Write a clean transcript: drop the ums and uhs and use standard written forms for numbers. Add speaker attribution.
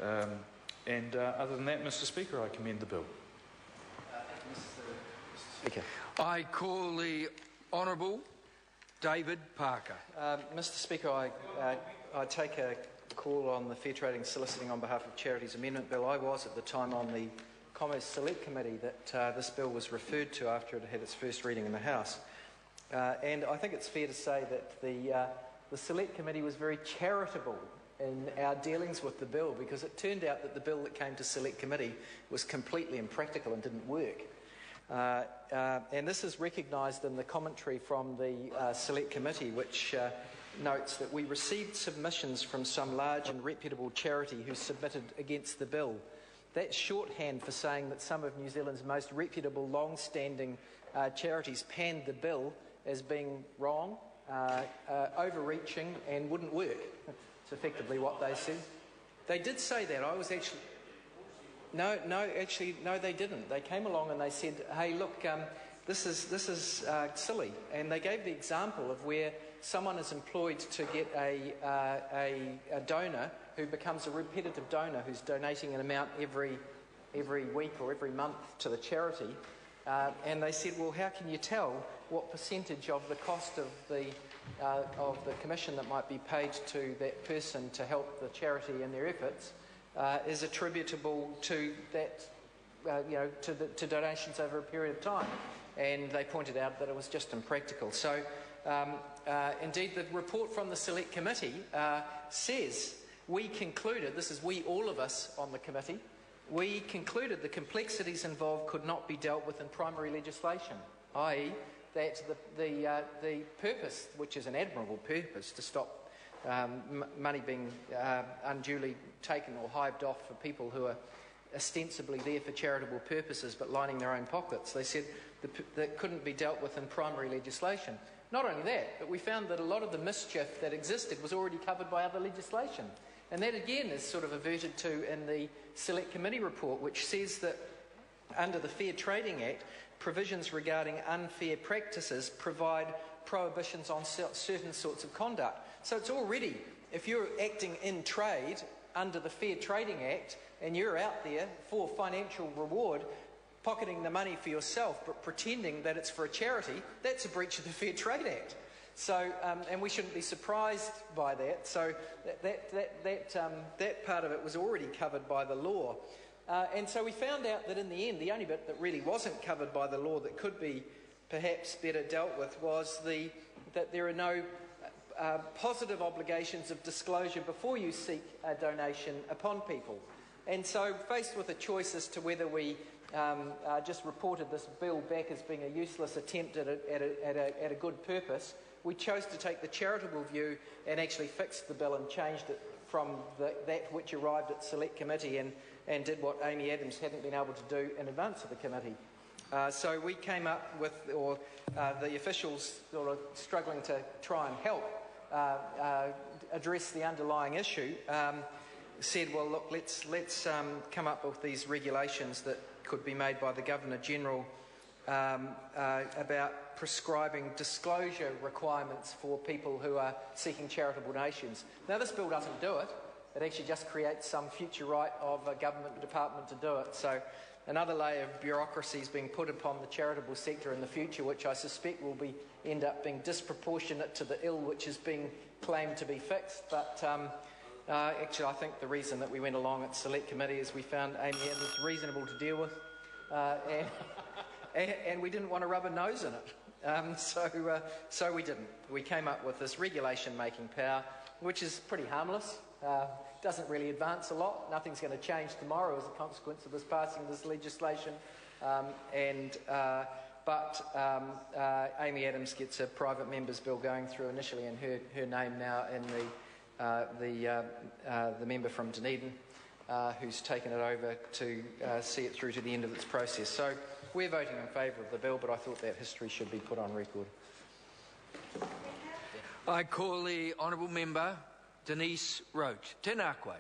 Speaker 1: Other than that, Mr Speaker, I commend the bill.
Speaker 2: Thank you, Mr Speaker.
Speaker 3: I call the Honourable David Parker.
Speaker 2: Mr Speaker, I take a call on the Fair Trading Soliciting on behalf of Charities Amendment Bill. I was at the time on the Commerce Select Committee that this bill was referred to after it had its first reading in the House. And I think it's fair to say that the Select Committee was very charitable in our dealings with the bill, because it turned out that the bill that came to Select Committee was completely impractical and didn't work. And this is recognised in the commentary from the Select Committee, which notes that we received submissions from some large and reputable charity who submitted against the bill. That's shorthand for saying that some of New Zealand's most reputable, long-standing charities panned the bill as being wrong, overreaching and wouldn't work. It's effectively what they said. They did say that. I was actually... No, they didn't. They came along and they said, hey, look, this is silly. And they gave the example of where someone is employed to get a donor who becomes a repetitive donor who's donating an amount every week or every month to the charity. And they said, well, how can you tell what percentage of the cost of the commission that might be paid to that person to help the charity in their efforts is attributable to that, to donations over a period of time? And they pointed out that it was just impractical. So, indeed, the report from the Select Committee says, we concluded, this is we, all of us on the committee, we concluded the complexities involved could not be dealt with in primary legislation, i.e. that the purpose, which is an admirable purpose to stop money being unduly taken or hived off for people who are ostensibly there for charitable purposes but lining their own pockets. They said that couldn't be dealt with in primary legislation. Not only that, but we found that a lot of the mischief that existed was already covered by other legislation. And that again is sort of averted to in the Select Committee report, which says that under the Fair Trading Act, provisions regarding unfair practices provide prohibitions on certain sorts of conduct. So it's already, if you're acting in trade under the Fair Trading Act and you're out there for financial reward, pocketing the money for yourself but pretending that it's for a charity, that's a breach of the Fair Trade Act. So, and we shouldn't be surprised by that. So that part of it was already covered by the law. And so we found out that in the end, the only bit that really wasn't covered by the law that could be perhaps better dealt with was that there are no positive obligations of disclosure before you seek a donation upon people. And so faced with a choice as to whether we just reported this bill back as being a useless attempt at a good purpose, we chose to take the charitable view and actually fixed the bill and changed it from that which arrived at Select Committee and did what Amy Adams hadn't been able to do in advance of the committee. So we came up with, or the officials sort of struggling to try and help address the underlying issue, said, well, look, let's come up with these regulations that could be made by the Governor-General about prescribing disclosure requirements for people who are seeking charitable donations. Now, this bill doesn't do it. It actually just creates some future right of a government department to do it. So another layer of bureaucracy is being put upon the charitable sector in the future, which I suspect will end up being disproportionate to the ill which is being claimed to be fixed. But actually, I think the reason that we went along at Select Committee is we found Amy Adams reasonable to deal with, and we didn't want to rub a nose in it. So we didn't. We came up with this regulation-making power, which is pretty harmless. Doesn't really advance a lot. Nothing's going to change tomorrow as a consequence of us passing this legislation. But Amy Adams gets a private member's bill going through initially in her name now in the member from Dunedin, who's taken it over to see it through to the end of its process. So we're voting in favour of the bill, but I thought that history should be put on record.
Speaker 3: I call the Honourable Member Denise Roach. Tēnā koe.